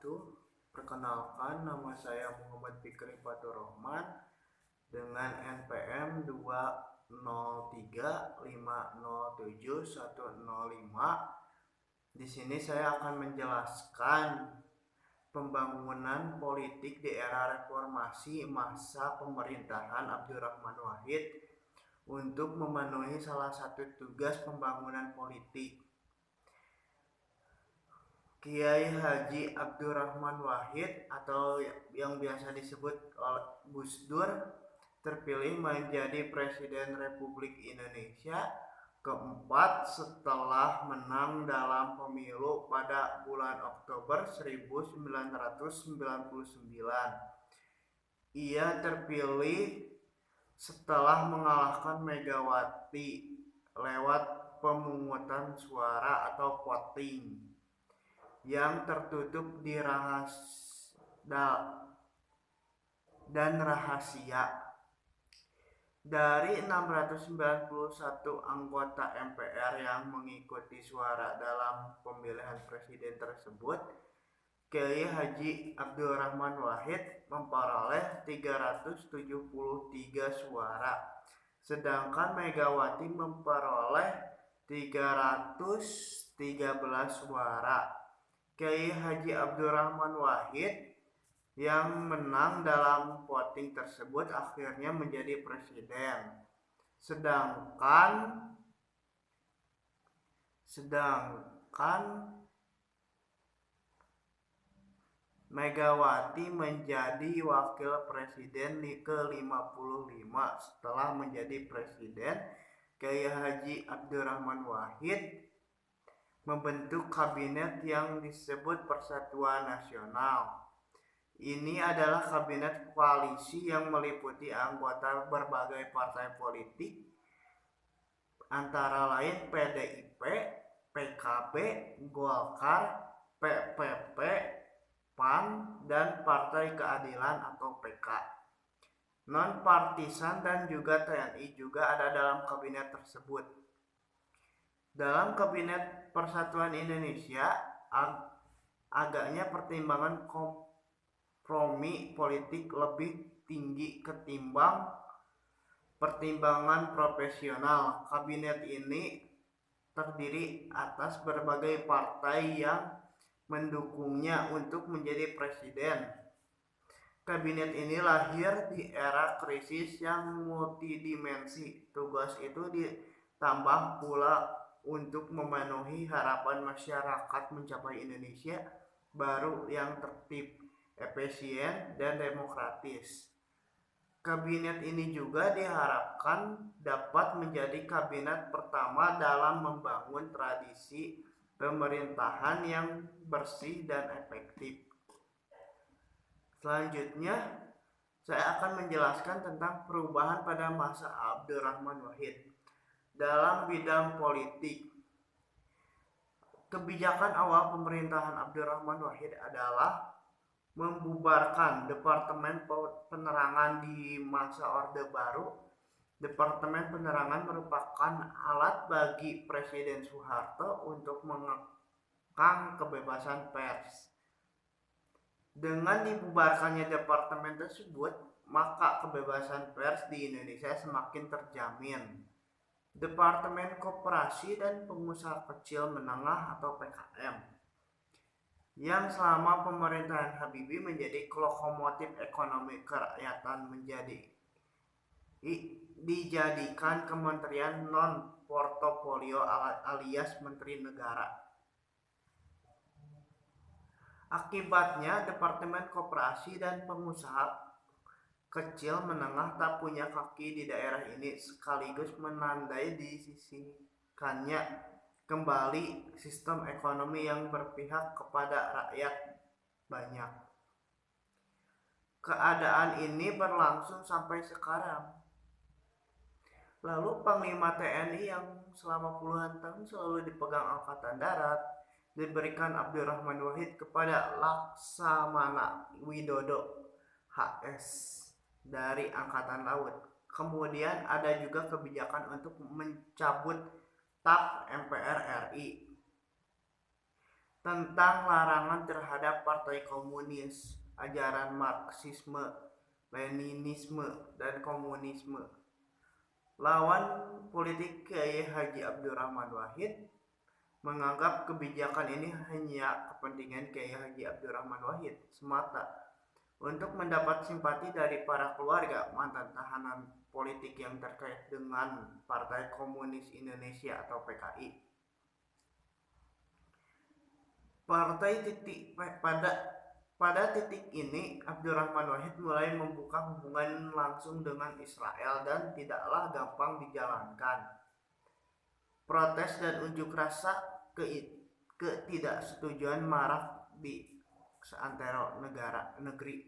wabarakatuh. Perkenalkan, nama saya Muhammad Fikri Fatur Rahman dengan NPM 203507105. Di sini saya akan menjelaskan pembangunan politik di era reformasi masa pemerintahan Abdurrahman Wahid untuk memenuhi salah satu tugas pembangunan politik. Kiai Haji Abdurrahman Wahid atau yang biasa disebut Gus Dur terpilih menjadi Presiden Republik Indonesia keempat setelah menang dalam pemilu pada bulan Oktober 1999. Ia terpilih setelah mengalahkan Megawati lewat pemungutan suara atau voting yang tertutup dan rahasia. Dari 691 anggota MPR yang mengikuti suara dalam pemilihan presiden tersebut, Kiai Haji Abdurrahman Wahid memperoleh 373 suara, sedangkan Megawati memperoleh 313 suara. Kiai Haji Abdurrahman Wahid yang menang dalam voting tersebut akhirnya menjadi presiden, sedangkan Megawati menjadi wakil presiden ke-55. Setelah menjadi presiden, Kiai Haji Abdurrahman Wahid membentuk kabinet yang disebut Persatuan Nasional. Ini adalah kabinet koalisi yang meliputi anggota berbagai partai politik, antara lain PDIP, PKB, Golkar, PPP, PAN, dan Partai Keadilan atau PK. Non-partisan dan juga TNI juga ada dalam kabinet tersebut. Dalam Kabinet Persatuan Indonesia, agaknya pertimbangan kompromi politik lebih tinggi ketimbang pertimbangan profesional. Kabinet ini terdiri atas berbagai partai yang mendukungnya untuk menjadi presiden. Kabinet ini lahir di era krisis yang multidimensi. Tugas itu ditambah pula untuk memenuhi harapan masyarakat mencapai Indonesia baru yang tertib, efisien, dan demokratis. Kabinet ini juga diharapkan dapat menjadi kabinet pertama dalam membangun tradisi pemerintahan yang bersih dan efektif. Selanjutnya, saya akan menjelaskan tentang perubahan pada masa Abdurrahman Wahid. Dalam bidang politik, kebijakan awal pemerintahan Abdurrahman Wahid adalah membubarkan Departemen Penerangan di masa Orde Baru. Departemen Penerangan merupakan alat bagi Presiden Soeharto untuk mengekang kebebasan pers. Dengan dibubarkannya departemen tersebut, maka kebebasan pers di Indonesia semakin terjamin. Departemen Koperasi dan Pengusaha Kecil Menengah atau PKM, yang selama pemerintahan Habibie menjadi lokomotif ekonomi kerakyatan, dijadikan kementerian non-portofolio alias Menteri Negara. Akibatnya, Departemen Koperasi dan Pengusaha Kecil Menengah tak punya kaki di daerah ini, sekaligus menandai disisihkannya kembali sistem ekonomi yang berpihak kepada rakyat banyak. Keadaan ini berlangsung sampai sekarang. Lalu Panglima TNI yang selama puluhan tahun selalu dipegang Angkatan Darat diberikan Abdurrahman Wahid kepada Laksamana Widodo HS dari Angkatan Laut. Kemudian ada juga kebijakan untuk mencabut TAP MPR RI. tentang larangan terhadap partai komunis, ajaran Marxisme, Leninisme, dan komunisme. Lawan politik Kiai Haji Abdurrahman Wahid menganggap kebijakan ini hanya kepentingan Kiai Haji Abdurrahman Wahid semata untuk mendapat simpati dari para keluarga mantan tahanan politik yang terkait dengan Partai Komunis Indonesia atau PKI. Pada titik ini, Abdurrahman Wahid mulai membuka hubungan langsung dengan Israel dan tidaklah gampang dijalankan. Protes dan unjuk rasa ketidaksetujuan marak di seantero negeri.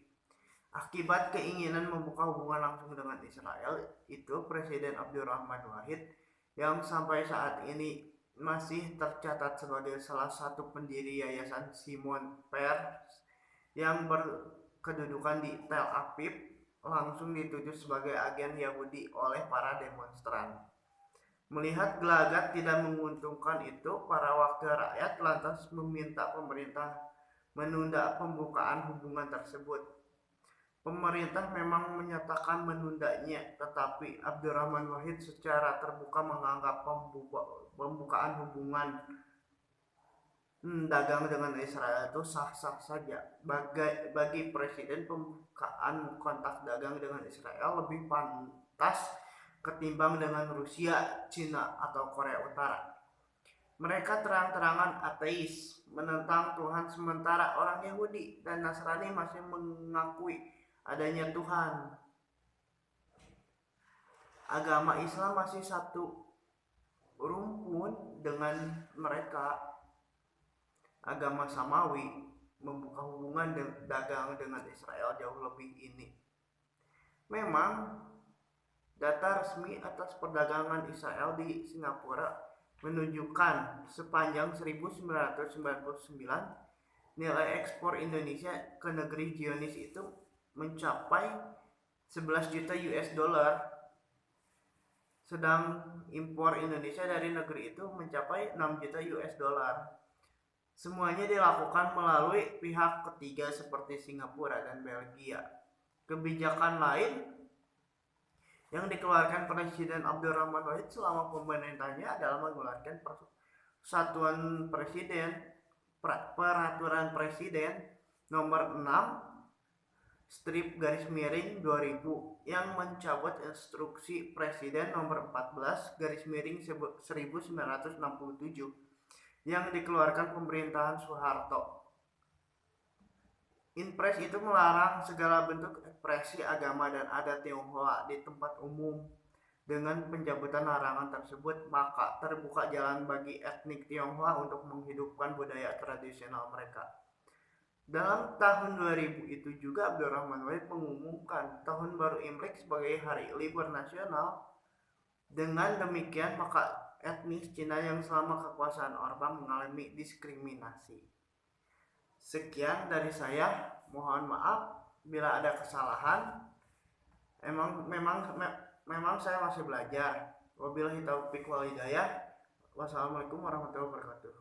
Akibat keinginan membuka hubungan langsung dengan Israel, itu Presiden Abdurrahman Wahid yang sampai saat ini masih tercatat sebagai salah satu pendiri Yayasan Shimon Peres yang berkedudukan di Tel Aviv langsung dituju sebagai agen Yahudi oleh para demonstran. Melihat gelagat tidak menguntungkan itu, para wakil rakyat lantas meminta pemerintah menunda pembukaan hubungan tersebut. Pemerintah memang menyatakan menundanya, tetapi Abdurrahman Wahid secara terbuka menganggap pembukaan hubungan dagang dengan Israel itu sah-sah saja. Bagi Presiden, pembukaan kontak dagang dengan Israel lebih pantas ketimbang dengan Rusia, Cina, atau Korea Utara. Mereka terang-terangan ateis, menentang Tuhan, sementara orang Yahudi dan Nasrani masih mengakui adanya Tuhan. Agama Islam masih satu rumpun dengan mereka. Agama Samawi membuka hubungan dagang dengan Israel jauh lebih ini. Memang data resmi atas perdagangan Israel di Singapura menunjukkan sepanjang 1999 nilai ekspor Indonesia ke negeri Zionis itu mencapai 11 juta US dollar, sedang impor Indonesia dari negeri itu mencapai 6 juta US dollar. Semuanya dilakukan melalui pihak ketiga seperti Singapura dan Belgia. Kebijakan lain yang dikeluarkan Presiden Abdurrahman Wahid selama pemerintahnya adalah mengeluarkan Peraturan Presiden nomor 6/2000 yang mencabut instruksi Presiden nomor 14/1967 yang dikeluarkan pemerintahan Soeharto. Inpres itu melarang segala bentuk ekspresi agama dan adat Tionghoa di tempat umum. Dengan pencabutan larangan tersebut, maka terbuka jalan bagi etnik Tionghoa untuk menghidupkan budaya tradisional mereka. Dalam tahun 2000 itu juga Abdurrahman Wahid mengumumkan Tahun Baru Imlek sebagai hari libur nasional. Dengan demikian, maka etnis Cina yang selama kekuasaan Orde mengalami diskriminasi. Sekian dari saya, mohon maaf bila ada kesalahan. Memang saya masih belajar. Wabillahi taufiq wal hidayah. Wassalamualaikum warahmatullahi wabarakatuh.